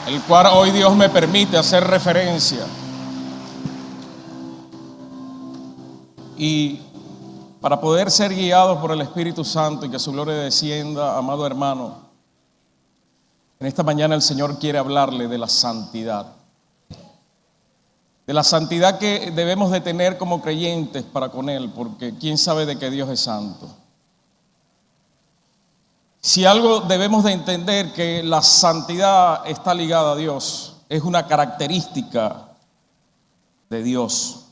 el cual hoy Dios me permite hacer referencia. Y para poder ser guiados por el Espíritu Santo y que su gloria descienda, amado hermano, en esta mañana el Señor quiere hablarle de la santidad. De la santidad que debemos de tener como creyentes para con Él, porque quién sabe de que Dios es santo. Si algo debemos de entender, que la santidad está ligada a Dios, es una característica de Dios.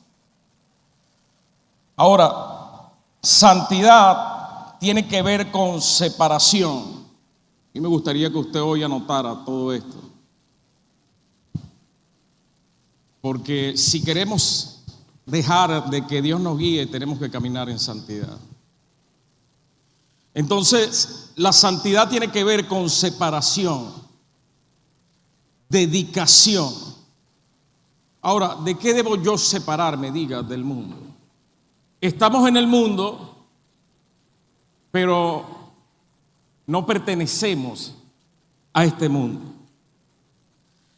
Ahora, santidad tiene que ver con separación. Y me gustaría que usted hoy anotara todo esto. Porque si queremos dejar de que Dios nos guíe, tenemos que caminar en santidad. Entonces, la santidad tiene que ver con separación, dedicación. Ahora, ¿de qué debo yo separarme, diga, del mundo? Estamos en el mundo, pero no pertenecemos a este mundo.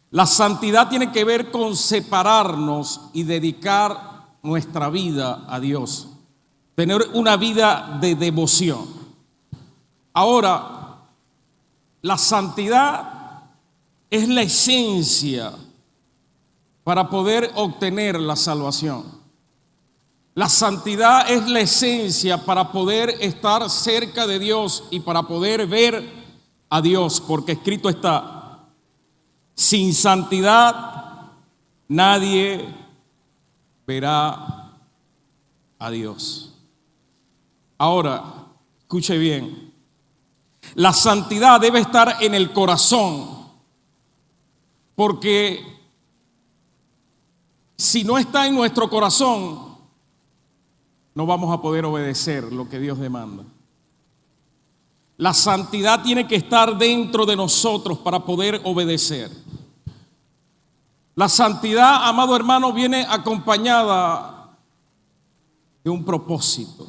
La santidad tiene que ver con separarnos y dedicar nuestra vida a Dios. Tener una vida de devoción. Ahora, la santidad es la esencia para poder obtener la salvación. La santidad es la esencia para poder estar cerca de Dios y para poder ver a Dios, porque escrito está: sin santidad nadie verá a Dios. Ahora, escuche bien. La santidad debe estar en el corazón, porque si no está en nuestro corazón, no vamos a poder obedecer lo que Dios demanda. La santidad tiene que estar dentro de nosotros para poder obedecer. La santidad, amado hermano, viene acompañada de un propósito.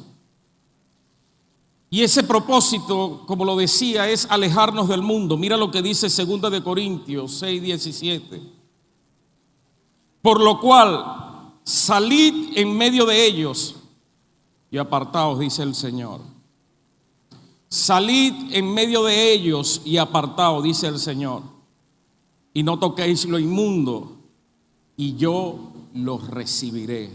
Y ese propósito, como lo decía, es alejarnos del mundo. Mira lo que dice 2 de Corintios 6:17. Por lo cual, salid en medio de ellos y apartaos, dice el Señor. Salid en medio de ellos y apartaos, dice el Señor. Y no toquéis lo inmundo, y yo los recibiré.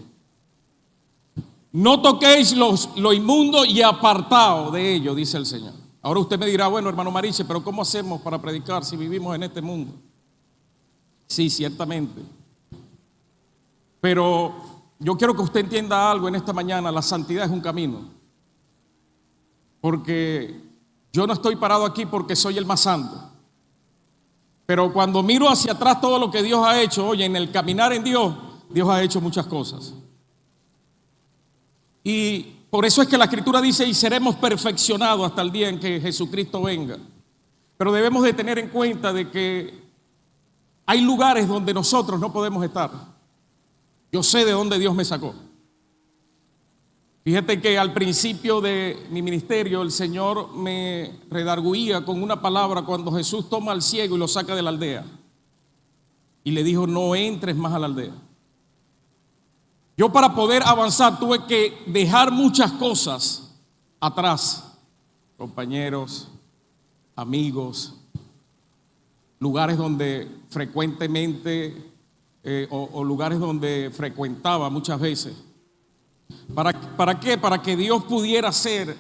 No toquéis lo inmundo y apartaos de ello, dice el Señor. Ahora usted me dirá, bueno, hermano Mariche, pero ¿cómo hacemos para predicar si vivimos en este mundo? Sí, ciertamente. Pero yo quiero que usted entienda algo en esta mañana. La santidad es un camino. Porque yo no estoy parado aquí porque soy el más santo. Pero cuando miro hacia atrás todo lo que Dios ha hecho, oye, en el caminar en Dios, Dios ha hecho muchas cosas. Y por eso es que la Escritura dice: y seremos perfeccionados hasta el día en que Jesucristo venga. Pero debemos de tener en cuenta de que hay lugares donde nosotros no podemos estar. Yo sé de dónde Dios me sacó. Fíjate que al principio de mi ministerio el Señor me redarguía con una palabra cuando Jesús toma al ciego y lo saca de la aldea. Y le dijo: no entres más a la aldea. Yo, para poder avanzar, tuve que dejar muchas cosas atrás. Compañeros, amigos, lugares donde frecuentemente o lugares donde frecuentaba muchas veces. ¿Para qué? Para que Dios pudiera hacer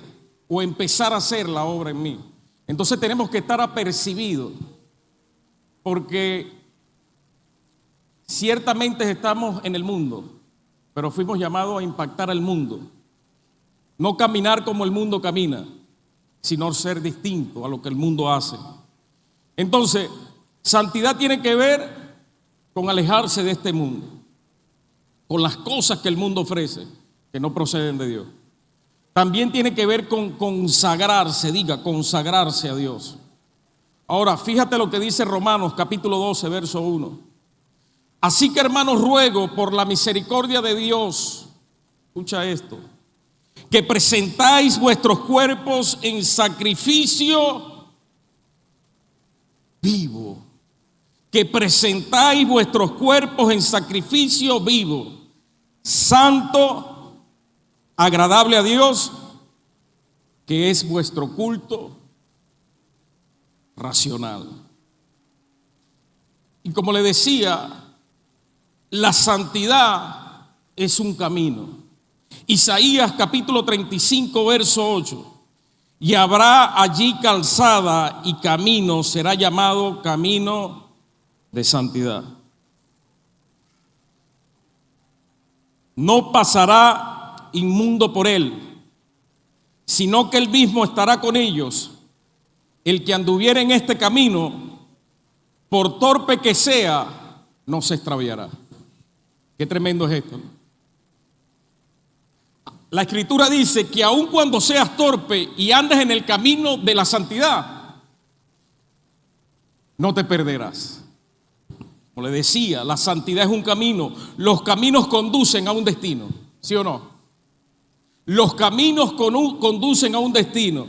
o empezar a hacer la obra en mí. Entonces tenemos que estar apercibidos, porque ciertamente estamos en el mundo, pero fuimos llamados a impactar al mundo. No caminar como el mundo camina, sino ser distinto a lo que el mundo hace. Entonces, santidad tiene que ver con alejarse de este mundo, con las cosas que el mundo ofrece, que no proceden de Dios. También tiene que ver con consagrarse, diga, consagrarse a Dios. Ahora, fíjate lo que dice Romanos capítulo 12, verso 1. Así que, hermanos, ruego por la misericordia de Dios, escucha esto, que presentáis vuestros cuerpos en sacrificio vivo, que presentáis vuestros cuerpos en sacrificio vivo, santo, agradable a Dios, que es vuestro culto racional. Y como le decía, la santidad es un camino. Isaías capítulo 35, verso 8. Y habrá allí calzada y camino, será llamado camino de santidad. No pasará inmundo por él, sino que él mismo estará con ellos. El que anduviere en este camino, por torpe que sea, no se extraviará. Qué tremendo es esto, ¿no? La Escritura dice que aun cuando seas torpe y andes en el camino de la santidad, no te perderás. Como le decía, la santidad es un camino. Los caminos conducen a un destino, ¿sí o no? Los caminos conducen a un destino.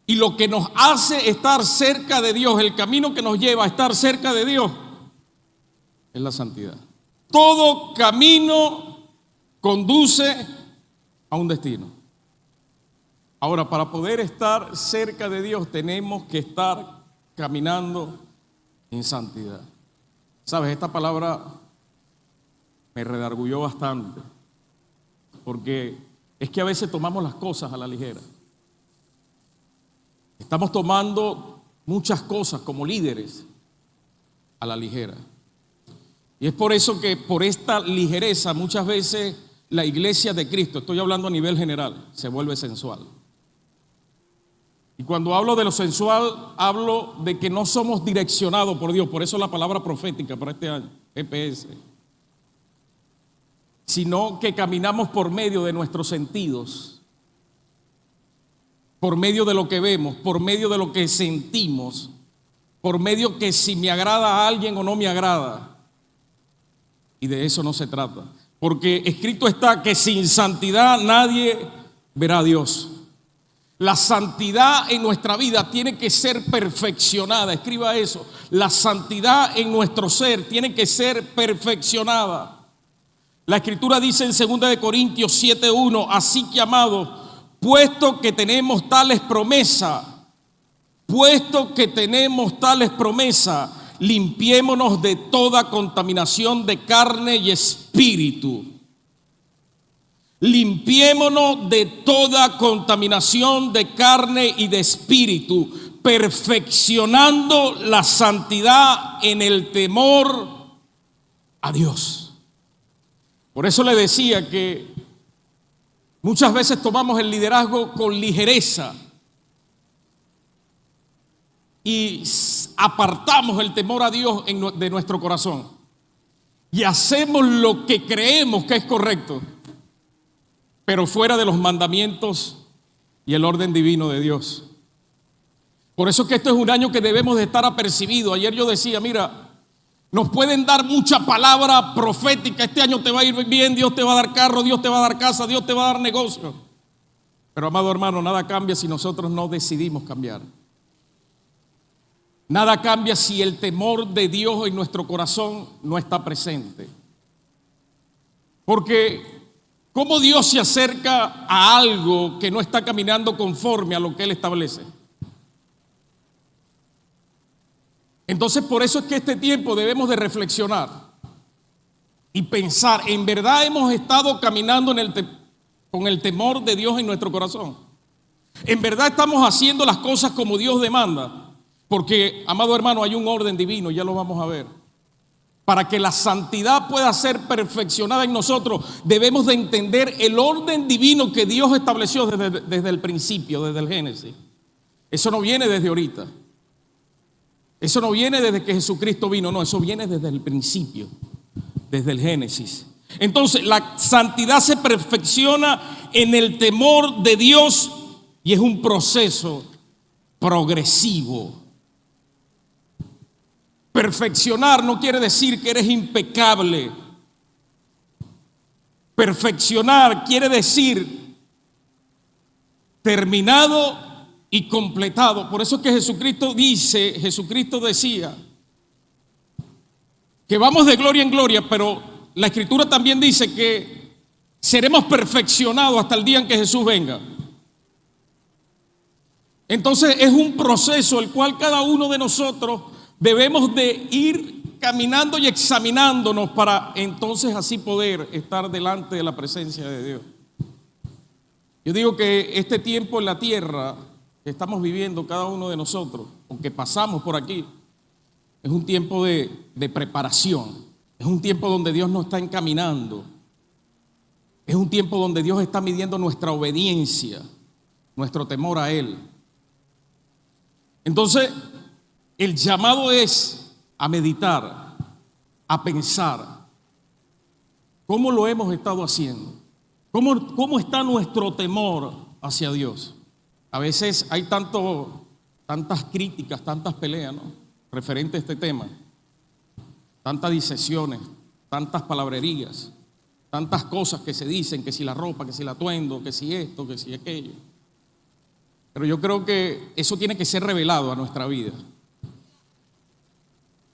Y lo que nos hace estar cerca de Dios, el camino que nos lleva a estar cerca de Dios, es la santidad. Todo camino conduce a un destino. Ahora, para poder estar cerca de Dios, tenemos que estar caminando en santidad. ¿Sabes? Esta palabra me redarguyó bastante, porque es que a veces tomamos las cosas a la ligera. Estamos tomando muchas cosas como líderes a la ligera. Y es por eso que por esta ligereza muchas veces la iglesia de Cristo, estoy hablando a nivel general, se vuelve sensual. Y cuando hablo de lo sensual, hablo de que no somos direccionados por Dios. Por eso la palabra profética para este año, GPS. Sino que caminamos por medio de nuestros sentidos, por medio de lo que vemos, por medio de lo que sentimos, por medio que si me agrada a alguien o no me agrada. Y de eso no se trata. Porque escrito está que sin santidad nadie verá a Dios. La santidad en nuestra vida tiene que ser perfeccionada. Escriba eso. La santidad en nuestro ser tiene que ser perfeccionada. La Escritura dice en 2 Corintios 7:1, así que amados, puesto que tenemos tales promesas, limpiémonos de toda contaminación de carne y espíritu. Limpiémonos de toda contaminación de carne y de espíritu, perfeccionando la santidad en el temor a Dios. Por eso le decía que muchas veces tomamos el liderazgo con ligereza y apartamos el temor a Dios de nuestro corazón y hacemos lo que creemos que es correcto, pero fuera de los mandamientos y el orden divino de Dios. Por eso es que esto es un año que debemos de estar apercibidos. Ayer yo decía, mira, nos pueden dar mucha palabra profética, este año te va a ir bien, Dios te va a dar carro, Dios te va a dar casa, Dios te va a dar negocio. Pero amado hermano, nada cambia si nosotros no decidimos cambiar. Nada cambia si el temor de Dios en nuestro corazón no está presente. Porque ¿cómo Dios se acerca a algo que no está caminando conforme a lo que Él establece? Entonces, por eso es que este tiempo debemos de reflexionar y pensar, ¿en verdad hemos estado caminando con el temor de Dios en nuestro corazón? ¿En verdad estamos haciendo las cosas como Dios demanda? Porque, amado hermano, hay un orden divino, ya lo vamos a ver. Para que la santidad pueda ser perfeccionada en nosotros, debemos de entender el orden divino que Dios estableció desde el principio, desde el Génesis. Eso no viene desde ahorita. Eso no viene desde que Jesucristo vino, no, eso viene desde el principio, desde el Génesis. Entonces, la santidad se perfecciona en el temor de Dios y es un proceso progresivo. Perfeccionar no quiere decir que eres impecable. Perfeccionar quiere decir terminado y completado. Por eso es que Jesucristo decía que vamos de gloria en gloria, pero la Escritura también dice que seremos perfeccionados hasta el día en que Jesús venga. Entonces es un proceso el cual cada uno de nosotros debemos de ir caminando y examinándonos para entonces así poder estar delante de la presencia de Dios. Yo digo que este tiempo en la tierra que estamos viviendo cada uno de nosotros, o que pasamos por aquí, es un tiempo de preparación, es un tiempo donde Dios nos está encaminando, es un tiempo donde Dios está midiendo nuestra obediencia, nuestro temor a Él. Entonces, el llamado es a meditar, a pensar, ¿cómo lo hemos estado haciendo? ¿Cómo está nuestro temor hacia Dios? A veces hay tantas críticas, tantas peleas, ¿no?, referente a este tema, tantas disensiones, tantas palabrerías, tantas cosas que se dicen, que si la ropa, que si el atuendo, que si esto, que si aquello. Pero yo creo que eso tiene que ser revelado a nuestra vida,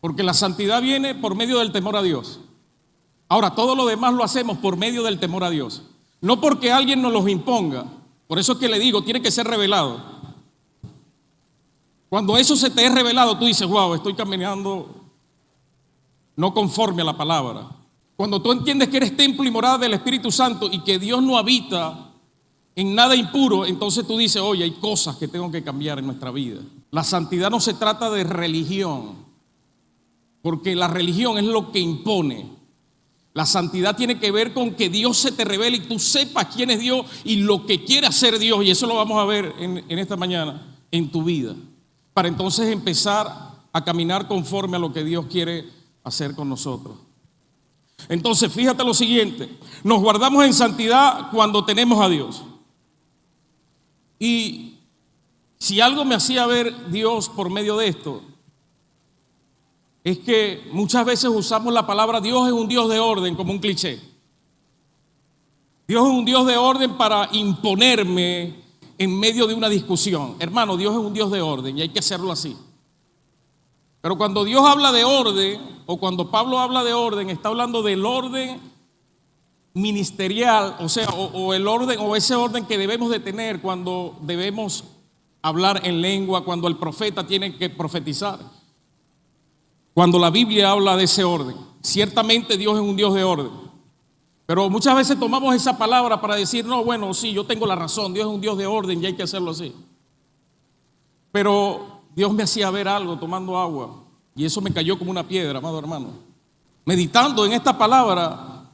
porque la santidad viene por medio del temor a Dios. Ahora, todo lo demás lo hacemos por medio del temor a Dios, no porque alguien nos los imponga. Por eso es que le digo, tiene que ser revelado. Cuando eso se te es revelado, tú dices, wow, estoy caminando no conforme a la palabra. Cuando tú entiendes que eres templo y morada del Espíritu Santo y que Dios no habita en nada impuro, entonces tú dices, oye, hay cosas que tengo que cambiar en nuestra vida. La santidad no se trata de religión, porque la religión es lo que impone. La santidad tiene que ver con que Dios se te revele y tú sepas quién es Dios y lo que quiere hacer Dios, y eso lo vamos a ver en esta mañana en tu vida, para entonces empezar a caminar conforme a lo que Dios quiere hacer con nosotros. Entonces, fíjate lo siguiente, nos guardamos en santidad cuando tenemos a Dios. Y si algo me hacía ver Dios por medio de esto, es que muchas veces usamos la palabra Dios es un Dios de orden como un cliché. Dios es un Dios de orden para imponerme en medio de una discusión. Hermano, Dios es un Dios de orden y hay que hacerlo así. Pero cuando Dios habla de orden, o cuando Pablo habla de orden, está hablando del orden ministerial, o sea, o el orden, o ese orden que debemos de tener cuando debemos hablar en lengua, cuando el profeta tiene que profetizar. Cuando la Biblia habla de ese orden, ciertamente Dios es un Dios de orden. Pero muchas veces tomamos esa palabra para decir, no, bueno, sí, yo tengo la razón, Dios es un Dios de orden y hay que hacerlo así. Pero Dios me hacía ver algo tomando agua y eso me cayó como una piedra, amado hermano. Meditando en esta palabra,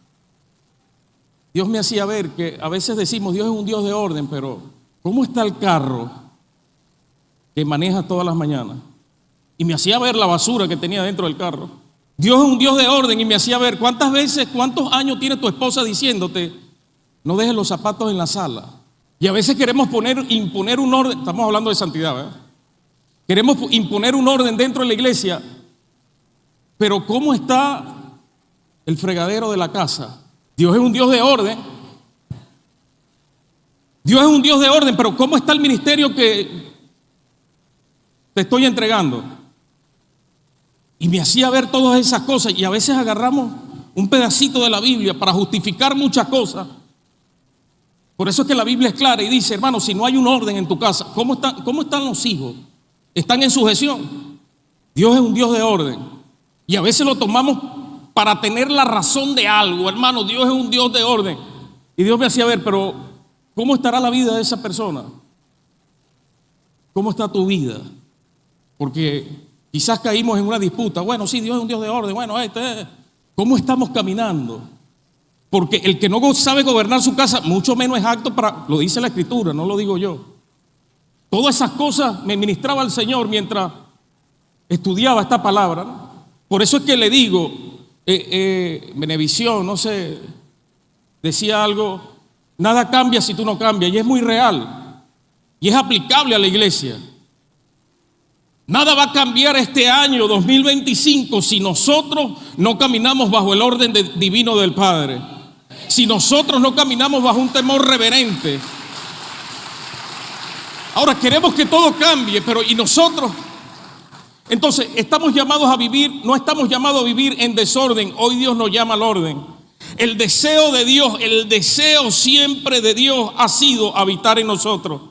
Dios me hacía ver que a veces decimos, Dios es un Dios de orden, pero ¿cómo está el carro que maneja todas las mañanas? Y me hacía ver la basura que tenía dentro del carro. Dios es un Dios de orden y me hacía ver cuántos años tiene tu esposa diciéndote, no dejes los zapatos en la sala. Y a veces queremos imponer un orden, estamos hablando de santidad, ¿verdad? Queremos imponer un orden dentro de la iglesia, pero ¿cómo está el fregadero de la casa? Dios es un Dios de orden. Dios es un Dios de orden, pero ¿cómo está el ministerio que te estoy entregando? Y me hacía ver todas esas cosas y a veces agarramos un pedacito de la Biblia para justificar muchas cosas. Por eso es que la Biblia es clara y dice, hermano, si no hay un orden en tu casa, ¿cómo están los hijos? ¿Están en sujeción? Dios es un Dios de orden. Y a veces lo tomamos para tener la razón de algo, hermano, Dios es un Dios de orden. Y Dios me hacía ver, pero ¿cómo estará la vida de esa persona? ¿Cómo está tu vida? Porque quizás caímos en una disputa. Bueno, sí, Dios es un Dios de orden. Bueno, ¿cómo estamos caminando? Porque el que no sabe gobernar su casa, mucho menos es apto para, lo dice la Escritura, no lo digo yo. Todas esas cosas me ministraba el Señor mientras estudiaba esta palabra, ¿no? Por eso es que le digo, Venevisión, no sé, decía algo, nada cambia si tú no cambias, y es muy real, y es aplicable a la iglesia. Nada va a cambiar este año 2025 si nosotros no caminamos bajo el orden divino del Padre. Si nosotros no caminamos bajo un temor reverente. Ahora queremos que todo cambie, pero ¿y nosotros? Entonces, estamos llamados a vivir, no estamos llamados a vivir en desorden. Hoy Dios nos llama al orden. El deseo de Dios, el deseo siempre de Dios ha sido habitar en nosotros.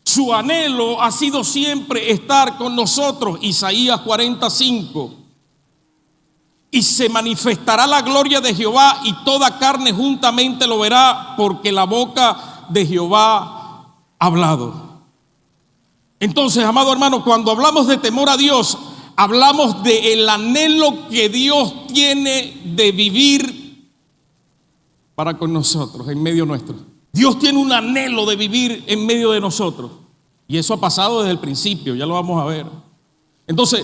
Su anhelo ha sido siempre estar con nosotros. Isaías 45. Y se manifestará la gloria de Jehová y toda carne juntamente lo verá, porque la boca de Jehová ha hablado. Entonces, amado hermano, cuando hablamos de temor a Dios, hablamos del anhelo que Dios tiene de vivir para con nosotros, en medio nuestro. Dios tiene un anhelo de vivir en medio de nosotros. Y eso ha pasado desde el principio, ya lo vamos a ver. Entonces,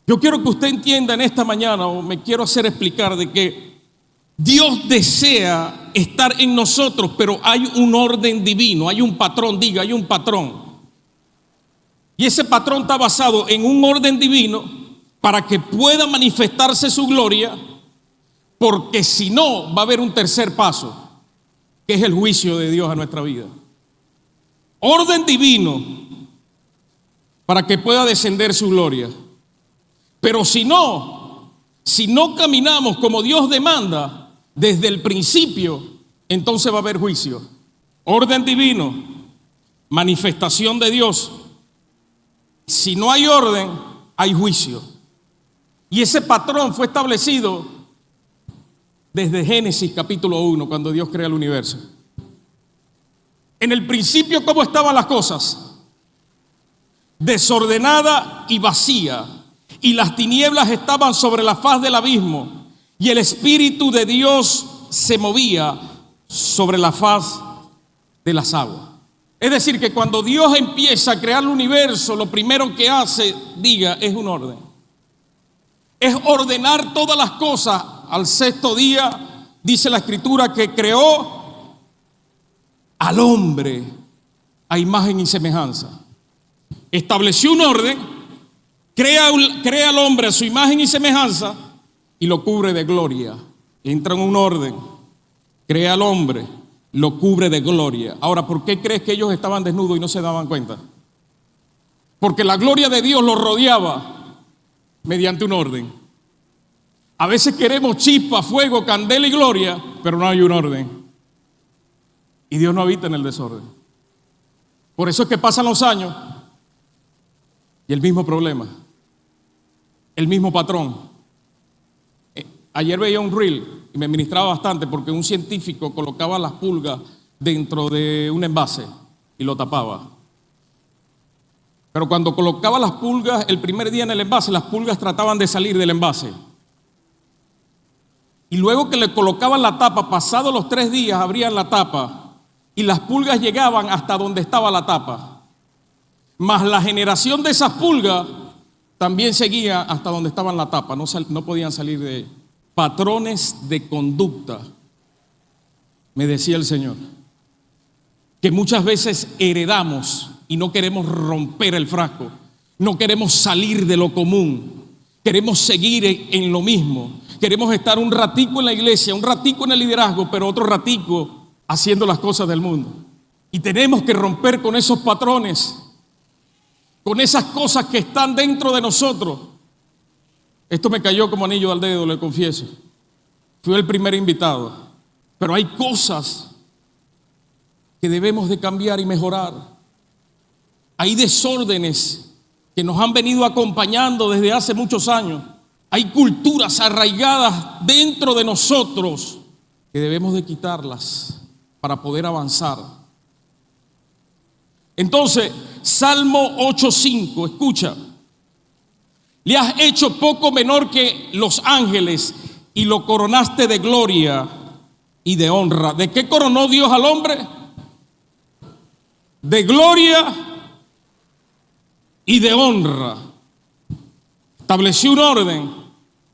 yo quiero que usted entienda en esta mañana, o me quiero hacer explicar, de que Dios desea estar en nosotros, pero hay un orden divino, hay un patrón, diga, hay un patrón. Y ese patrón está basado en un orden divino para que pueda manifestarse su gloria, porque si no, va a haber un tercer paso, que es el juicio de Dios a nuestra vida. Orden divino para que pueda descender su gloria. Pero si no caminamos como Dios demanda desde el principio, entonces va a haber juicio. Orden divino, manifestación de Dios. Si no hay orden, hay juicio. Y ese patrón fue establecido desde Génesis capítulo 1, cuando Dios crea el universo. En el principio, ¿cómo estaban las cosas? Desordenada y vacía. Y las tinieblas estaban sobre la faz del abismo. Y el Espíritu de Dios se movía sobre la faz de las aguas. Es decir, que cuando Dios empieza a crear el universo, lo primero que hace, diga, es un orden. Es ordenar todas las cosas. Al sexto día, dice la Escritura, que creó al hombre a imagen y semejanza. Estableció un orden, crea al hombre a su imagen y semejanza y lo cubre de gloria. Entra en un orden, crea al hombre, lo cubre de gloria. Ahora, ¿por qué crees que ellos estaban desnudos y no se daban cuenta? Porque la gloria de Dios los rodeaba mediante un orden. A veces queremos chispa, fuego, candela y gloria, pero no hay un orden. Y Dios no habita en el desorden. Por eso es que pasan los años y el mismo problema, el mismo patrón. Ayer veía un reel y me ministraba bastante porque un científico colocaba las pulgas dentro de un envase y lo tapaba. Pero cuando colocaba las pulgas el primer día en el envase, las pulgas trataban de salir del envase. Y luego que le colocaban la tapa, pasados los 3 días, abrían la tapa y las pulgas llegaban hasta donde estaba la tapa. Mas la generación de esas pulgas también seguía hasta donde estaba la tapa, no podían salir de ella. Patrones de conducta, me decía el Señor, que muchas veces heredamos y no queremos romper el frasco, no queremos salir de lo común, queremos seguir en lo mismo, queremos estar un ratico en la iglesia, un ratico en el liderazgo, pero otro ratico haciendo las cosas del mundo. Y tenemos que romper con esos patrones, con esas cosas que están dentro de nosotros. Esto me cayó como anillo al dedo, le confieso. Fui el primer invitado. Pero hay cosas que debemos de cambiar y mejorar. Hay desórdenes que nos han venido acompañando desde hace muchos años. Hay culturas arraigadas dentro de nosotros que debemos de quitarlas para poder avanzar. Entonces, Salmo 8:5, escucha. Le has hecho poco menor que los ángeles y lo coronaste de gloria y de honra. ¿De qué coronó Dios al hombre? De gloria y de honra. Estableció un orden,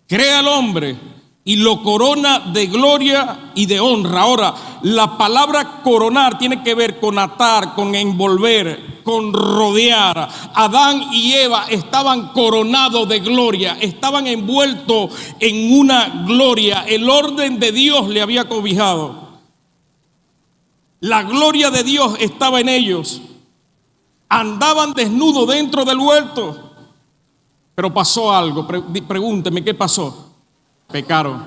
crea al hombre y lo corona de gloria y de honra. Ahora, la palabra coronar tiene que ver con atar, con envolver, con rodear. Adán y Eva estaban coronados de gloria, estaban envueltos en una gloria. El orden de Dios le había cobijado. La gloria de Dios estaba en ellos. Andaban desnudos dentro del huerto. Pero pasó algo. Pregúnteme, ¿qué pasó? Pecaron.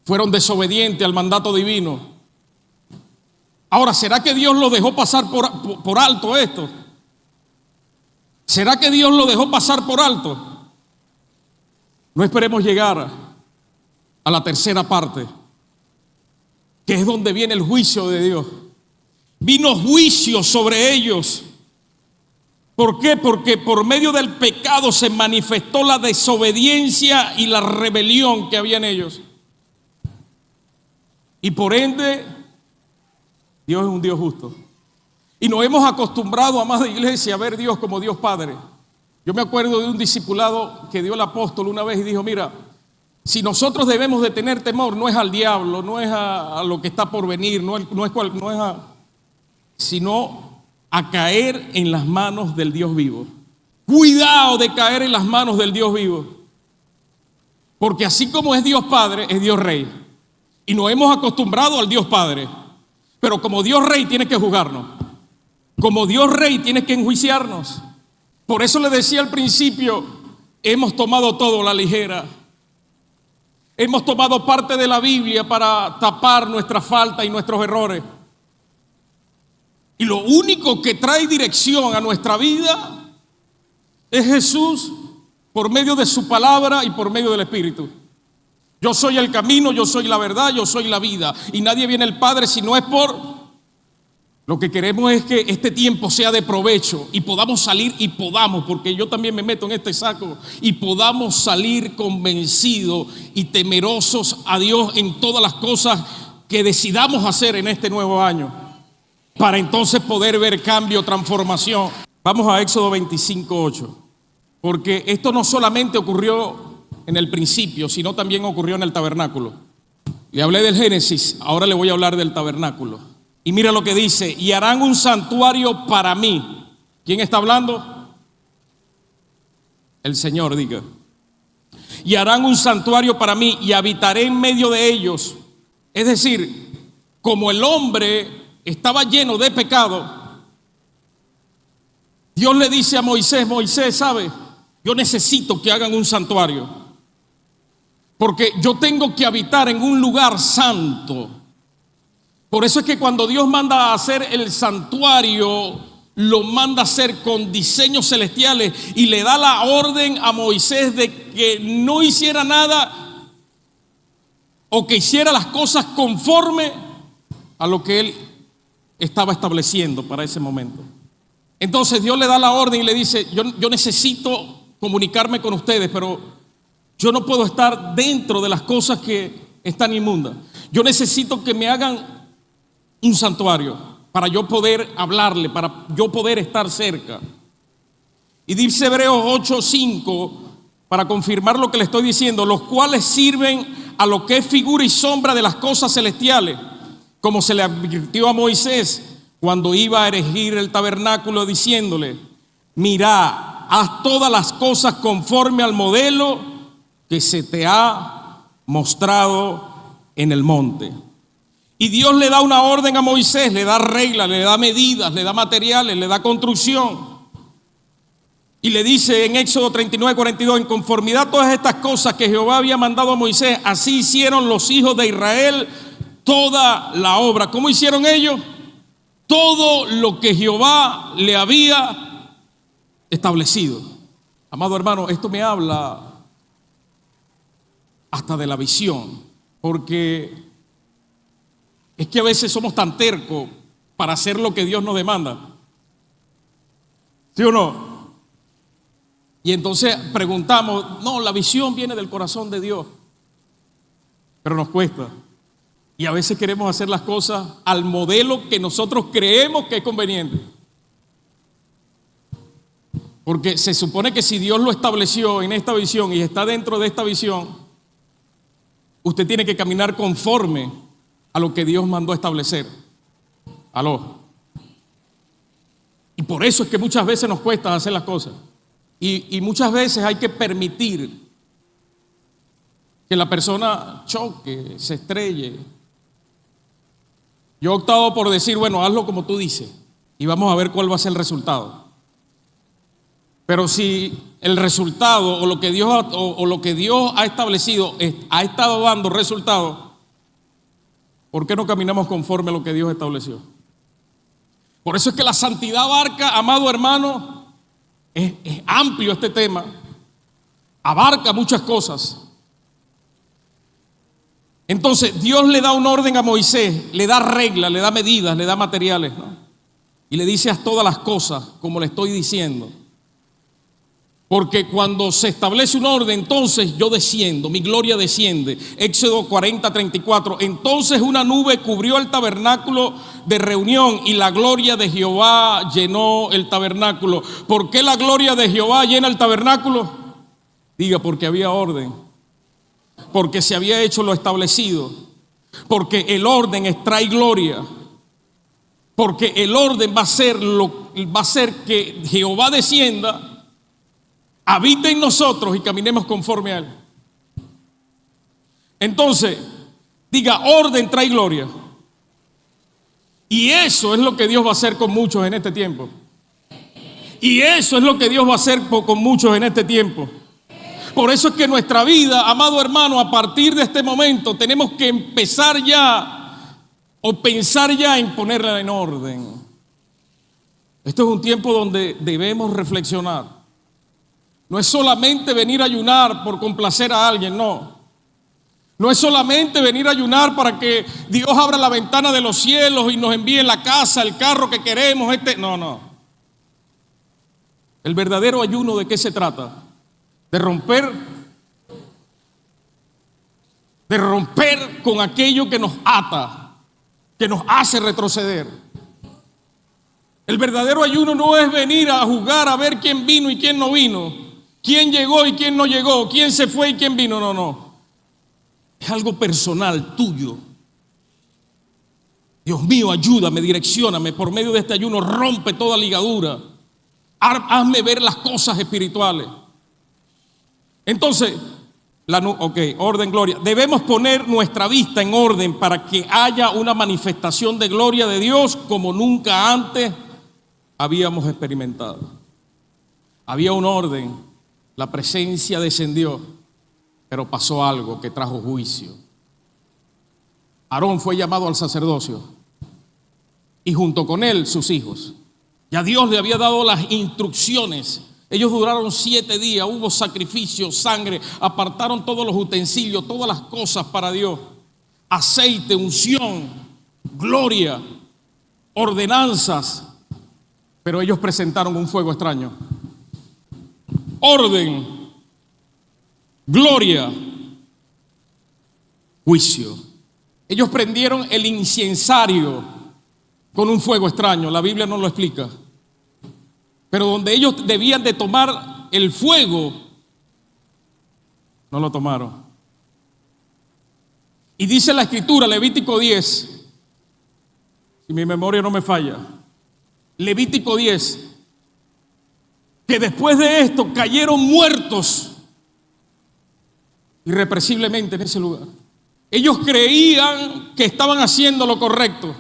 Fueron desobedientes al mandato divino. Ahora, ¿será que Dios lo dejó pasar por alto esto? ¿Será que Dios lo dejó pasar por alto? No esperemos llegar a la tercera parte, que es donde viene el juicio de Dios. Vino juicio sobre ellos. ¿Por qué? Porque por medio del pecado se manifestó la desobediencia y la rebelión que había en ellos. Y por ende, Dios es un Dios justo. Y nos hemos acostumbrado, amada iglesia, a ver a Dios como Dios Padre. Yo me acuerdo de un discipulado que dio el apóstol una vez y dijo, mira, si nosotros debemos de tener temor, no es al diablo, no es a lo que está por venir, sino a caer en las manos del Dios vivo. Cuidado de caer en las manos del Dios vivo. Porque así como es Dios Padre, es Dios Rey. Y nos hemos acostumbrado al Dios Padre. Pero como Dios Rey tiene que juzgarnos. Como Dios Rey tiene que enjuiciarnos. Por eso le decía al principio, hemos tomado todo a la ligera. Hemos tomado parte de la Biblia para tapar nuestra falta y nuestros errores. Y lo único que trae dirección a nuestra vida es Jesús por medio de su palabra y por medio del Espíritu. Yo soy el camino, yo soy la verdad, yo soy la vida. Y nadie viene al Padre si no es por... Lo que queremos es que este tiempo sea de provecho y podamos salir porque yo también me meto en este saco, y podamos salir convencidos y temerosos a Dios en todas las cosas que decidamos hacer en este nuevo año, para entonces poder ver cambio, transformación. Vamos a Éxodo 25:8, porque esto no solamente ocurrió en el principio, sino también ocurrió en el tabernáculo. Le hablé del Génesis, ahora le voy a hablar del tabernáculo. Y mira lo que dice, y harán un santuario para mí. ¿Quién está hablando? El Señor, diga. Y harán un santuario para mí y habitaré en medio de ellos. Es decir, como el hombre estaba lleno de pecado, Dios le dice a Moisés, Moisés, ¿sabe? Yo necesito que hagan un santuario, porque yo tengo que habitar en un lugar santo. Por eso es que cuando Dios manda a hacer el santuario, lo manda a hacer con diseños celestiales y le da la orden a Moisés de que no hiciera nada o que hiciera las cosas conforme a lo que él estaba estableciendo para ese momento. Entonces Dios le da la orden y le dice, yo necesito comunicarme con ustedes, pero yo no puedo estar dentro de las cosas que están inmundas. Yo necesito que me hagan un santuario para yo poder hablarle, para yo poder estar cerca. Y dice Hebreos 8:5, para confirmar lo que le estoy diciendo, los cuales sirven a lo que es figura y sombra de las cosas celestiales, como se le advirtió a Moisés cuando iba a erigir el tabernáculo, diciéndole, mira, haz todas las cosas conforme al modelo que se te ha mostrado en el monte. Y Dios le da una orden a Moisés, le da reglas, le da medidas, le da materiales, le da construcción. Y le dice en Éxodo 39:42, en conformidad a todas estas cosas que Jehová había mandado a Moisés, así hicieron los hijos de Israel toda la obra. ¿Cómo hicieron ellos? Todo lo que Jehová le había establecido. Amado hermano, esto me habla hasta de la visión, porque es que a veces somos tan tercos para hacer lo que Dios nos demanda. ¿Sí o no? Y entonces preguntamos, no, la visión viene del corazón de Dios. Pero nos cuesta. Y a veces queremos hacer las cosas al modelo que nosotros creemos que es conveniente. Porque se supone que si Dios lo estableció en esta visión y está dentro de esta visión, usted tiene que caminar conforme a lo que Dios mandó a establecer. Aló. Y por eso es que muchas veces nos cuesta hacer las cosas. Y muchas veces hay que permitir que la persona choque, se estrelle. Yo he optado por decir, bueno, hazlo como tú dices y vamos a ver cuál va a ser el resultado. Pero si el resultado o lo que Dios ha establecido ha estado dando resultados, ¿por qué no caminamos conforme a lo que Dios estableció? Por eso es que la santidad abarca, amado hermano, es amplio este tema, abarca muchas cosas. Entonces Dios le da un orden a Moisés, le da reglas, le da medidas, le da materiales, ¿no? Y le dice: haz todas las cosas como le estoy diciendo. Porque cuando se establece un orden, entonces yo desciendo, mi gloria desciende. Éxodo 40:34. Entonces una nube cubrió el tabernáculo de reunión y la gloria de Jehová llenó el tabernáculo. ¿Por qué la gloria de Jehová llena el tabernáculo? Diga: porque había orden, porque se había hecho lo establecido, porque el orden trae gloria, porque el orden va a ser que Jehová descienda, habita en nosotros y caminemos conforme a él. Entonces, diga: orden trae gloria. Y eso es lo que Dios va a hacer con muchos en este tiempo. Y eso es lo que Dios va a hacer con muchos en este tiempo. Por eso es que nuestra vida, amado hermano, a partir de este momento tenemos que empezar ya o pensar ya en ponerla en orden. Esto es un tiempo donde debemos reflexionar. No es solamente venir a ayunar por complacer a alguien, no. No es solamente venir a ayunar para que Dios abra la ventana de los cielos y nos envíe la casa, el carro que queremos. No. El verdadero ayuno, ¿de qué se trata? De romper con aquello que nos ata, que nos hace retroceder. El verdadero ayuno no es venir a juzgar a ver quién vino y quién no vino, quién llegó y quién no llegó, quién se fue y quién vino. No. Es algo personal, tuyo. Dios mío, ayúdame, direccióname. Por medio de este ayuno rompe toda ligadura. Hazme ver las cosas espirituales. Entonces, orden, gloria. Debemos poner nuestra vista en orden para que haya una manifestación de gloria de Dios como nunca antes habíamos experimentado. Había un orden, la presencia descendió, pero pasó algo que trajo juicio. Aarón fue llamado al sacerdocio y junto con él sus hijos. Ya Dios le había dado las instrucciones. Ellos duraron 7 días, hubo sacrificio, sangre, apartaron todos los utensilios, todas las cosas para Dios. Aceite, unción, gloria, ordenanzas. Pero ellos presentaron un fuego extraño. Orden, gloria, juicio. Ellos prendieron el incensario con un fuego extraño. La Biblia no lo explica. Pero donde ellos debían de tomar el fuego, no lo tomaron. Y dice la Escritura, Levítico 10, si mi memoria no me falla, Levítico 10, que después de esto cayeron muertos irrepresiblemente en ese lugar. Ellos creían que estaban haciendo lo correcto.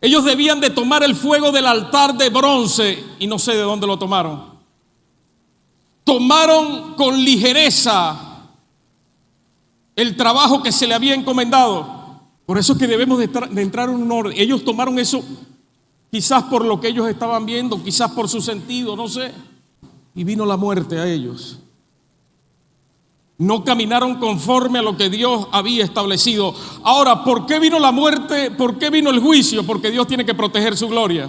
Ellos debían de tomar el fuego del altar de bronce y no sé de dónde lo tomaron. Tomaron con ligereza el trabajo que se le había encomendado. Por eso es que debemos de entrar en un orden. Ellos tomaron eso quizás por lo que ellos estaban viendo, quizás por su sentido, no sé. Y vino la muerte a ellos. No caminaron conforme a lo que Dios había establecido. Ahora, ¿por qué vino la muerte? ¿Por qué vino el juicio? Porque Dios tiene que proteger su gloria.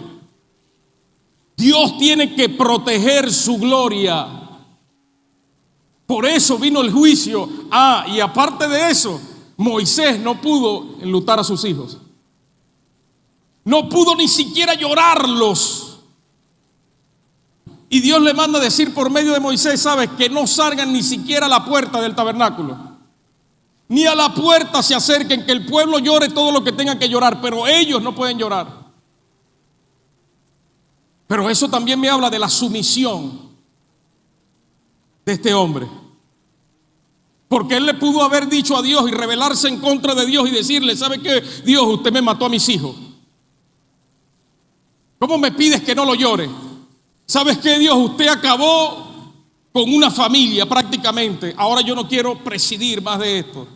Dios tiene que proteger su gloria. Por eso vino el juicio. Y aparte de eso, Moisés no pudo enlutar a sus hijos. No pudo ni siquiera llorarlos. Y Dios le manda a decir por medio de Moisés, ¿sabes? Que no salgan ni siquiera a la puerta del tabernáculo. Ni a la puerta se acerquen, que el pueblo llore todo lo que tenga que llorar, pero ellos no pueden llorar. Pero eso también me habla de la sumisión de este hombre. Porque él le pudo haber dicho a Dios y rebelarse en contra de Dios y decirle, ¿sabe qué? Dios, usted me mató a mis hijos. ¿Cómo me pides que no lo llore? ¿Sabes qué, Dios? Usted acabó con una familia prácticamente. Ahora yo no quiero presidir más de esto.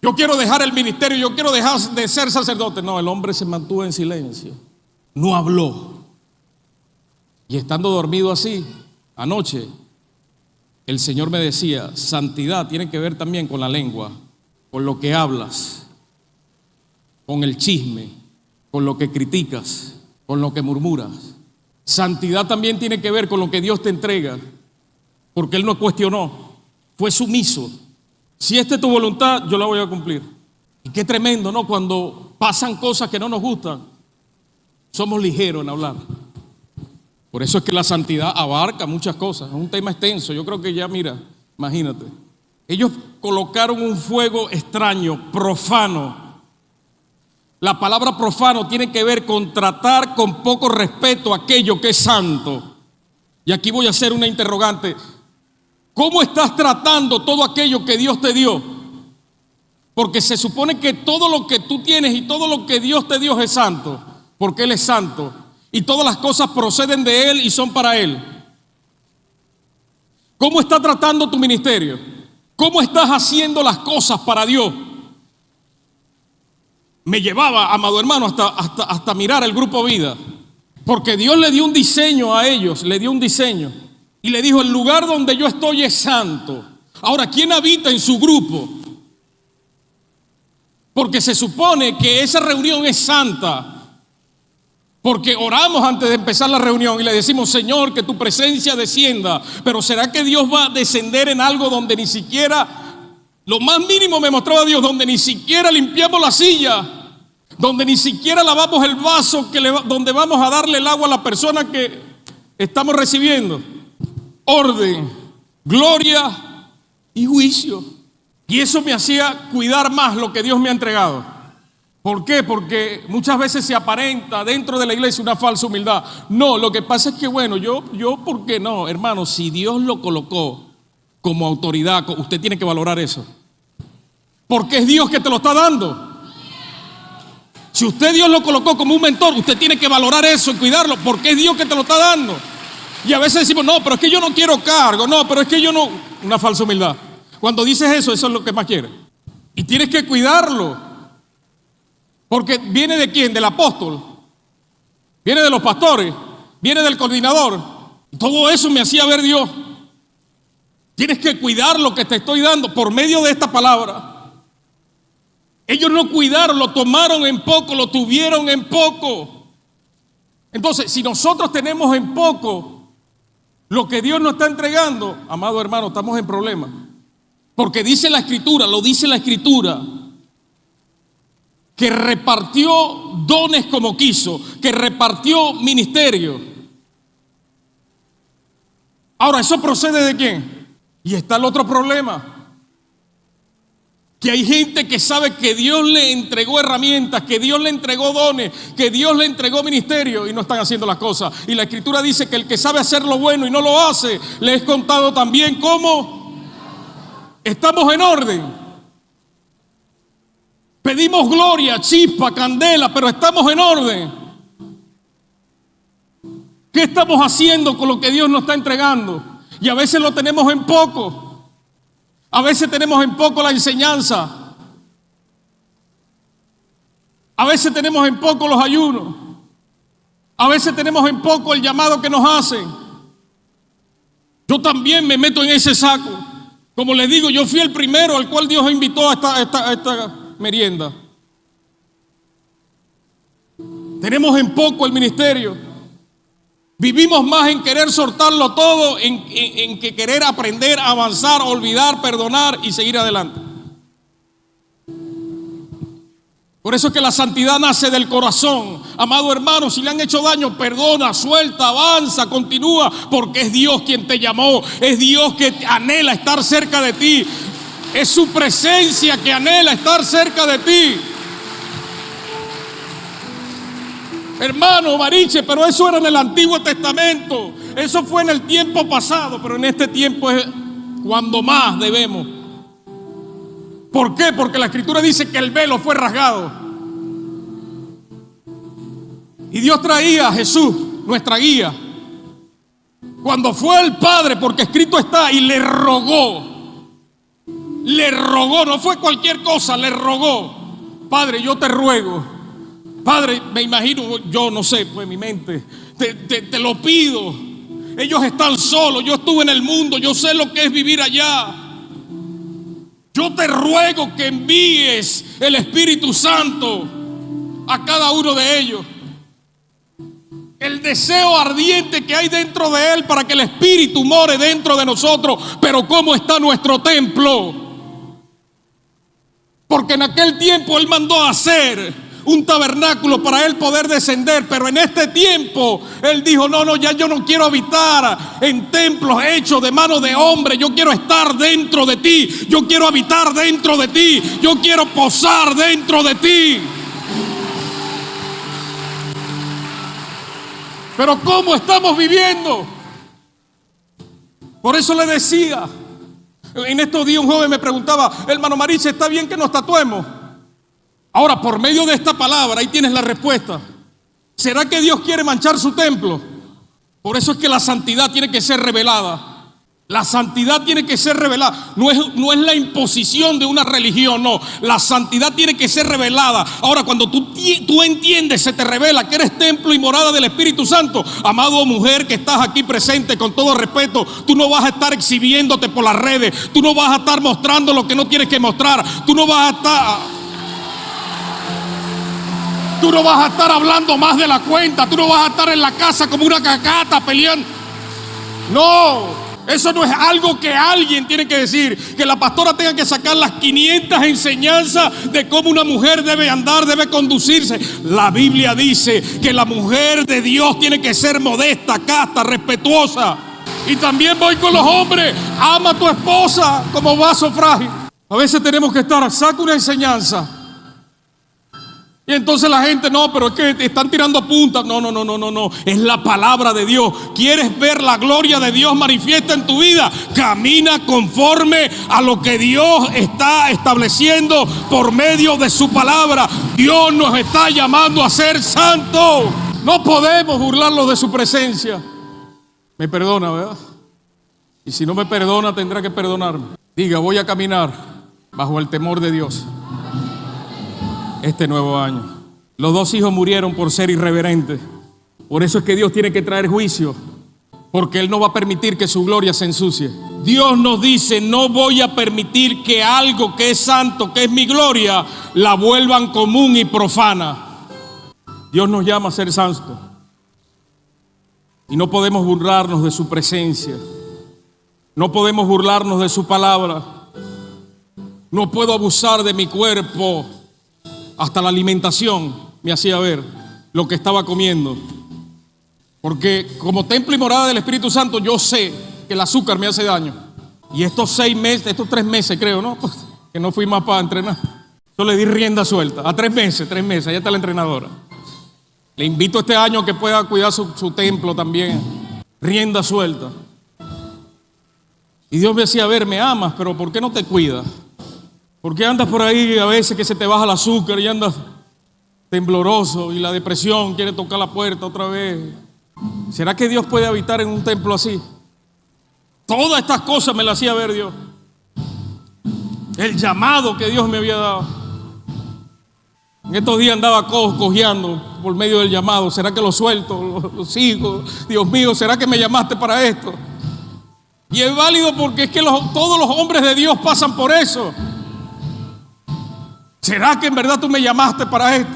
Yo quiero dejar el ministerio, yo quiero dejar de ser sacerdote. No, el hombre se mantuvo en silencio. No habló. Y estando dormido así, anoche, el Señor me decía, santidad tiene que ver también con la lengua, con lo que hablas, con el chisme, con lo que criticas, con lo que murmuras. Santidad también tiene que ver con lo que Dios te entrega, porque Él no cuestionó, fue sumiso. Si esta es tu voluntad, yo la voy a cumplir. Y qué tremendo, ¿no? Cuando pasan cosas que no nos gustan, somos ligeros en hablar. Por eso es que la santidad abarca muchas cosas, es un tema extenso. Yo creo que ya, mira, imagínate. Ellos colocaron un fuego extraño, profano. La palabra profano tiene que ver con tratar con poco respeto aquello que es santo. Y aquí voy a hacer una interrogante. ¿Cómo estás tratando todo aquello que Dios te dio? Porque se supone que todo lo que tú tienes y todo lo que Dios te dio es santo, porque Él es santo. Y todas las cosas proceden de Él y son para Él. ¿Cómo estás tratando tu ministerio? ¿Cómo estás haciendo las cosas para Dios? Me llevaba, amado hermano, hasta mirar el Grupo Vida, porque Dios le dio un diseño a ellos, le dio un diseño y le dijo: el lugar donde yo estoy es santo. Ahora, ¿quién habita en su grupo? Porque se supone que esa reunión es santa, porque oramos antes de empezar la reunión y le decimos: Señor, que tu presencia descienda. Pero ¿será que Dios va a descender en algo donde ni siquiera, lo más mínimo me mostraba Dios, donde ni siquiera limpiamos la silla, donde ni siquiera lavamos el vaso, donde vamos a darle el agua a la persona que estamos recibiendo? Orden, gloria y juicio. Y eso me hacía cuidar más lo que Dios me ha entregado. ¿Por qué? Porque muchas veces se aparenta dentro de la iglesia una falsa humildad. No, lo que pasa es que, bueno, yo ¿por qué no? Hermano, si Dios lo colocó como autoridad, usted tiene que valorar eso. Porque es Dios que te lo está dando. Si usted Dios lo colocó como un mentor, usted tiene que valorar eso y cuidarlo, porque es Dios que te lo está dando. Y a veces decimos: no, pero es que yo no quiero cargo, no, pero es que yo no. Una falsa humildad. Cuando dices eso es lo que más quieres. Y tienes que cuidarlo. Porque viene de quién, del apóstol, viene de los pastores, viene del coordinador. Todo eso me hacía ver Dios. Tienes que cuidar lo que te estoy dando por medio de esta palabra. Ellos no cuidaron, lo tomaron en poco, lo tuvieron en poco. Entonces, si nosotros tenemos en poco lo que Dios nos está entregando, amado hermano, estamos en problemas. Porque dice la Escritura, lo dice la Escritura, que repartió dones como quiso, que repartió ministerio. Ahora, ¿eso procede de quién? Y está el otro problema, que hay gente que sabe que Dios le entregó herramientas, que Dios le entregó dones, que Dios le entregó ministerio y no están haciendo las cosas. Y la Escritura dice que el que sabe hacer lo bueno y no lo hace, le es contado también como estamos en orden. Pedimos gloria, chispa, candela, pero estamos en orden. ¿Qué estamos haciendo con lo que Dios nos está entregando? Y a veces lo tenemos en poco. A veces tenemos en poco la enseñanza. A veces tenemos en poco los ayunos. A veces tenemos en poco el llamado que nos hacen. Yo también me meto en ese saco. Como les digo, yo fui el primero al cual Dios invitó a esta merienda. Tenemos en poco el ministerio. Vivimos más en querer soltarlo todo, en que querer aprender, avanzar, olvidar, perdonar y seguir adelante. Por eso es que la santidad nace del corazón. Amado hermano, si le han hecho daño, perdona, suelta, avanza, continúa, porque es Dios quien te llamó, es Dios que anhela estar cerca de ti. Es su presencia que anhela estar cerca de ti. Hermano Mariche, pero eso era en el Antiguo Testamento. Eso fue en el tiempo pasado, pero en este tiempo es cuando más debemos. ¿Por qué? Porque la Escritura dice que el velo fue rasgado. Y Dios traía a Jesús, nuestra guía. Cuando fue el Padre, porque escrito está, y le rogó, no fue cualquier cosa, le rogó: Padre, yo te ruego, Padre, me imagino, yo no sé, pues mi mente, te lo pido, ellos están solos, yo estuve en el mundo, yo sé lo que es vivir allá. Yo te ruego que envíes el Espíritu Santo a cada uno de ellos. El deseo ardiente que hay dentro de Él para que el Espíritu more dentro de nosotros. Pero ¿cómo está nuestro templo? Porque en aquel tiempo Él mandó a hacer un tabernáculo para Él poder descender, pero en este tiempo Él dijo: no, ya yo no quiero habitar en templos hechos de mano de hombre. Yo quiero estar dentro de ti, yo quiero habitar dentro de ti, yo quiero posar dentro de ti. Pero ¿cómo estamos viviendo? Por eso le decía, en estos días un joven me preguntaba: hermano Mariche, ¿está bien que nos tatuemos? Ahora, por medio de esta palabra, ahí tienes la respuesta. ¿Será que Dios quiere manchar su templo? Por eso es que la santidad tiene que ser revelada. La santidad tiene que ser revelada. No es la imposición de una religión, no. La santidad tiene que ser revelada. Ahora, cuando tú entiendes, se te revela que eres templo y morada del Espíritu Santo. Amado mujer que estás aquí presente, con todo respeto, tú no vas a estar exhibiéndote por las redes. Tú no vas a estar mostrando lo que no tienes que mostrar. Tú no vas a estar hablando más de la cuenta. Tú no vas a estar en la casa como una cacata peleando. No. Eso no es algo que alguien tiene que decir, que la pastora tenga que sacar las 500 enseñanzas de cómo una mujer debe andar, debe conducirse. La Biblia dice que la mujer de Dios tiene que ser modesta, casta, respetuosa. Y también voy con los hombres: ama a tu esposa como vaso frágil. A veces tenemos que estar, saca una enseñanza, y entonces la gente: no, pero es que están tirando puntas. No. Es la palabra de Dios. ¿Quieres ver la gloria de Dios manifiesta en tu vida? Camina conforme a lo que Dios está estableciendo por medio de su palabra. Dios nos está llamando a ser santos. No podemos burlarnos de su presencia. Me perdona, ¿verdad? Y si no me perdona, tendrá que perdonarme. Diga: voy a caminar bajo el temor de Dios este nuevo año. Los 2 hijos murieron por ser irreverentes. Por eso es que Dios tiene que traer juicio, porque Él no va a permitir que su gloria se ensucie. Dios nos dice: no voy a permitir que algo que es santo, que es mi gloria, la vuelvan común y profana. Dios nos llama a ser santos, y no podemos burlarnos de su presencia. No podemos burlarnos de su palabra. No puedo abusar de mi cuerpo. Hasta la alimentación me hacía ver lo que estaba comiendo. Porque como templo y morada del Espíritu Santo, yo sé que el azúcar me hace daño. Y estos 3 meses creo, ¿no? Que no fui más para entrenar. Yo le di rienda suelta. A 3 meses, allá está la entrenadora. Le invito este año a que pueda cuidar su templo también. Rienda suelta. Y Dios me decía: a ver, me amas, pero ¿por qué no te cuidas? ¿Por qué andas por ahí a veces que se te baja el azúcar y andas tembloroso y la depresión quiere tocar la puerta otra vez? ¿Será que Dios puede habitar en un templo así? Todas estas cosas me las hacía ver Dios. El llamado que Dios me había dado. En estos días andaba cojeando por medio del llamado. ¿Será que lo suelto? ¿Lo sigo? Dios mío, ¿será que me llamaste para esto? Y es válido porque es que todos los hombres de Dios pasan por eso. ¿Será que en verdad tú me llamaste para esto?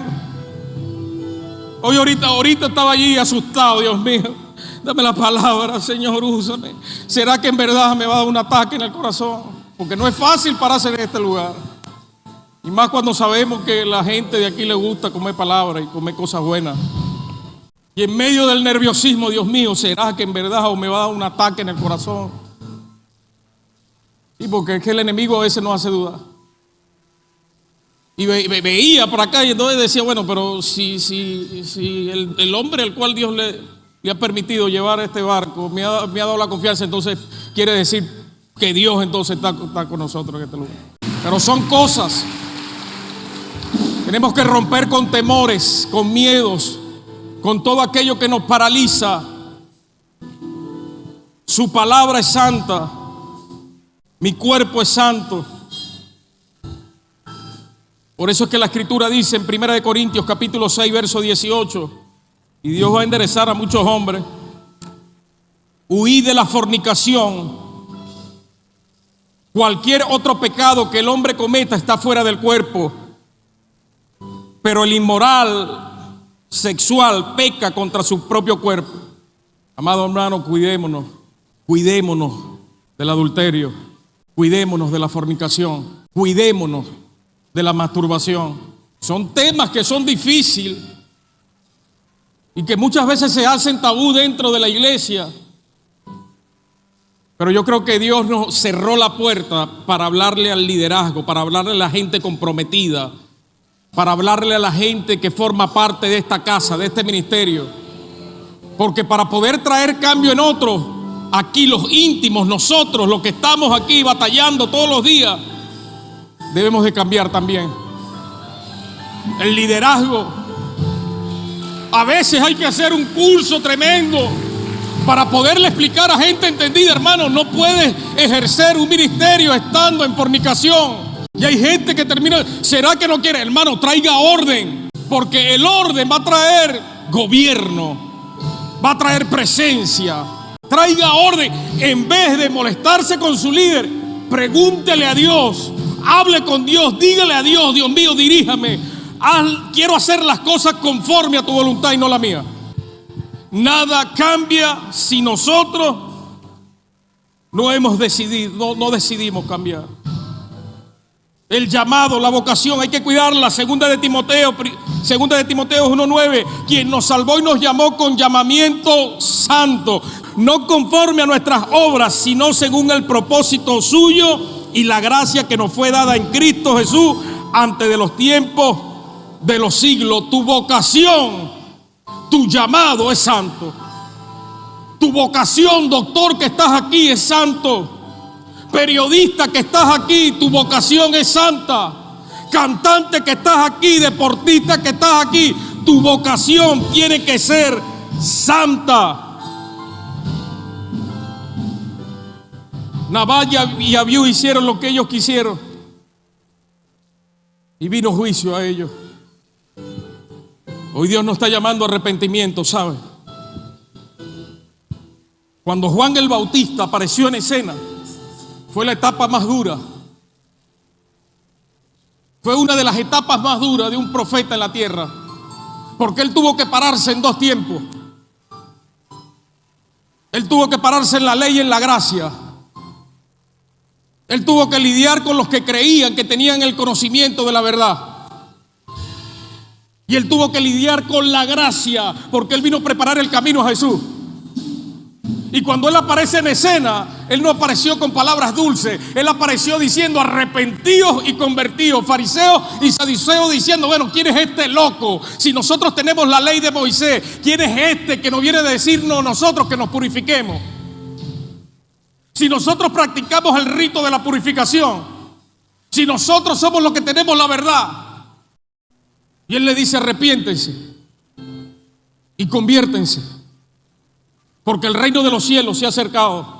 Hoy ahorita estaba allí asustado. Dios mío, dame la palabra, Señor, úsame. ¿Será que en verdad me va a dar un ataque en el corazón? Porque no es fácil pararse en este lugar. Y más cuando sabemos que la gente de aquí le gusta comer palabras y comer cosas buenas. Y en medio del nerviosismo, Dios mío, ¿será que en verdad o me va a dar un ataque en el corazón? Sí, porque es que el enemigo a veces nos hace dudar. Y veía por acá y entonces decía: bueno, pero si el hombre al cual Dios le ha permitido llevar este barco me ha dado la confianza, entonces quiere decir que Dios entonces está con nosotros en este lugar. Pero son cosas. Tenemos que romper con temores, con miedos, con todo aquello que nos paraliza. Su palabra es santa. Mi cuerpo es santo. Por eso es que la Escritura dice en 1 Corintios capítulo 6, verso 18, y Dios va a enderezar a muchos hombres: huid de la fornicación. Cualquier otro pecado que el hombre cometa está fuera del cuerpo, pero el inmoral sexual peca contra su propio cuerpo. Amado hermano, cuidémonos del adulterio, cuidémonos de la fornicación, cuidémonos de la masturbación. Son temas que son difíciles y que muchas veces se hacen tabú dentro de la iglesia. Pero yo creo que Dios nos cerró la puerta para hablarle al liderazgo, para hablarle a la gente comprometida, para hablarle a la gente que forma parte de esta casa, de este ministerio. Porque para poder traer cambio en otros, aquí los íntimos, nosotros, los que estamos aquí batallando todos los días, debemos de cambiar también. El liderazgo, a veces hay que hacer un curso tremendo para poderle explicar a gente entendida: hermano, no puedes ejercer un ministerio estando en fornicación. Y hay gente que termina: ¿será que no quiere? Hermano, traiga orden, porque el orden va a traer gobierno, va a traer presencia. Traiga orden. En vez de molestarse con su líder, pregúntele a Dios, hable con Dios, dígale a Dios: Dios mío, diríjame, quiero hacer las cosas conforme a tu voluntad y no la mía. Nada cambia si nosotros no hemos decidido, no decidimos cambiar. El llamado, la vocación, hay que cuidarla. Segunda de Timoteo 1:9, quien nos salvó y nos llamó con llamamiento santo, no conforme a nuestras obras, sino según el propósito suyo y la gracia que nos fue dada en Cristo Jesús antes de los tiempos de los siglos. Tu vocación, tu llamado es santo. Tu vocación, doctor que estás aquí, es santo. Periodista que estás aquí, tu vocación es santa. Cantante que estás aquí, deportista que estás aquí, tu vocación tiene que ser santa. Nabal y Abiú hicieron lo que ellos quisieron y vino juicio a ellos. Hoy Dios nos está llamando a arrepentimiento, ¿sabe? Cuando Juan el Bautista apareció en escena, fue la etapa más dura. Fue una de las etapas más duras de un profeta en la tierra, porque él tuvo que pararse en dos tiempos. Él tuvo que pararse en la ley y en la gracia. Él tuvo que lidiar con los que creían que tenían el conocimiento de la verdad. Y él tuvo que lidiar con la gracia, porque él vino a preparar el camino a Jesús. Y cuando él aparece en escena, él no apareció con palabras dulces. Él apareció diciendo: arrepentíos y convertíos. Fariseos y saduceos diciendo: bueno, ¿quién es este loco? Si nosotros tenemos la ley de Moisés, ¿quién es este que nos viene a decirnos nosotros que nos purifiquemos? Si nosotros practicamos el rito de la purificación, si nosotros somos los que tenemos la verdad. Y él le dice: arrepiéntense y conviértense, porque el reino de los cielos se ha acercado.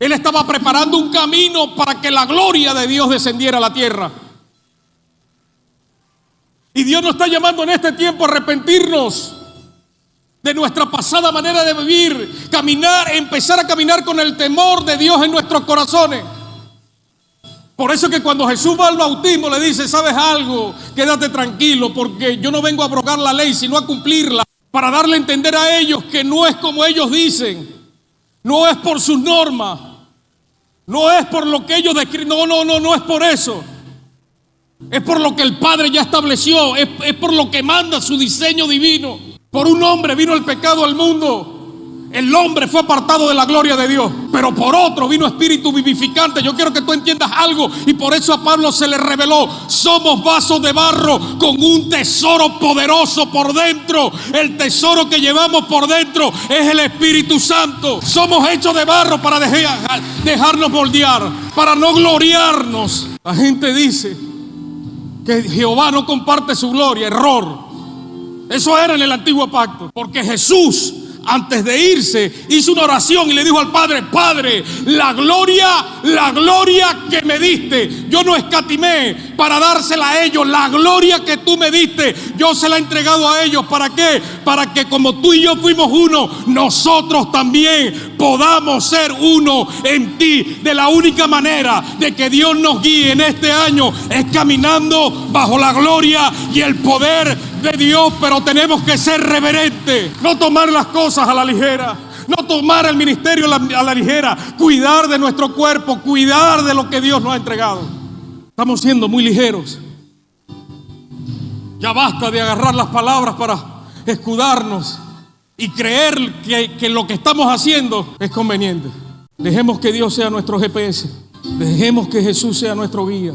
Él estaba preparando un camino para que la gloria de Dios descendiera a la tierra. Y Dios nos está llamando en este tiempo a arrepentirnos de nuestra pasada manera de vivir, empezar a caminar con el temor de Dios en nuestros corazones. Por eso es que cuando Jesús va al bautismo le dice: ¿sabes algo? Quédate tranquilo, porque yo no vengo a abrogar la ley, sino a cumplirla, para darle a entender a ellos que no es como ellos dicen, no es por sus normas, no es por lo que ellos describen, no es por eso. Es por lo que el Padre ya estableció, es por lo que manda su diseño divino. Por un hombre vino el pecado al mundo. El hombre fue apartado de la gloria de Dios, pero por otro vino espíritu vivificante. Yo quiero que tú entiendas algo, y por eso a Pablo se le reveló: somos vasos de barro con un tesoro poderoso por dentro. El tesoro que llevamos por dentro es el Espíritu Santo. Somos hechos de barro para dejarnos moldear, para no gloriarnos. La gente dice que Jehová no comparte su gloria. Error. Eso era en el antiguo pacto, porque Jesús antes de irse, hizo una oración y le dijo al Padre: Padre, la gloria que me diste, yo no escatimé para dársela a ellos. La gloria que tú me diste, yo se la he entregado a ellos. ¿Para qué? Para que como tú y yo fuimos uno, nosotros también podamos ser uno en ti. De la única manera de que Dios nos guíe en este año es caminando bajo la gloria y el poder de Dios. Pero tenemos que ser reverentes, no tomar las cosas a la ligera, no tomar el ministerio a la ligera, cuidar de nuestro cuerpo, cuidar de lo que Dios nos ha entregado. Estamos siendo muy ligeros. Ya basta de agarrar las palabras para escudarnos y creer que lo que estamos haciendo es conveniente. Dejemos que Dios sea nuestro GPS. Dejemos que Jesús sea nuestro guía.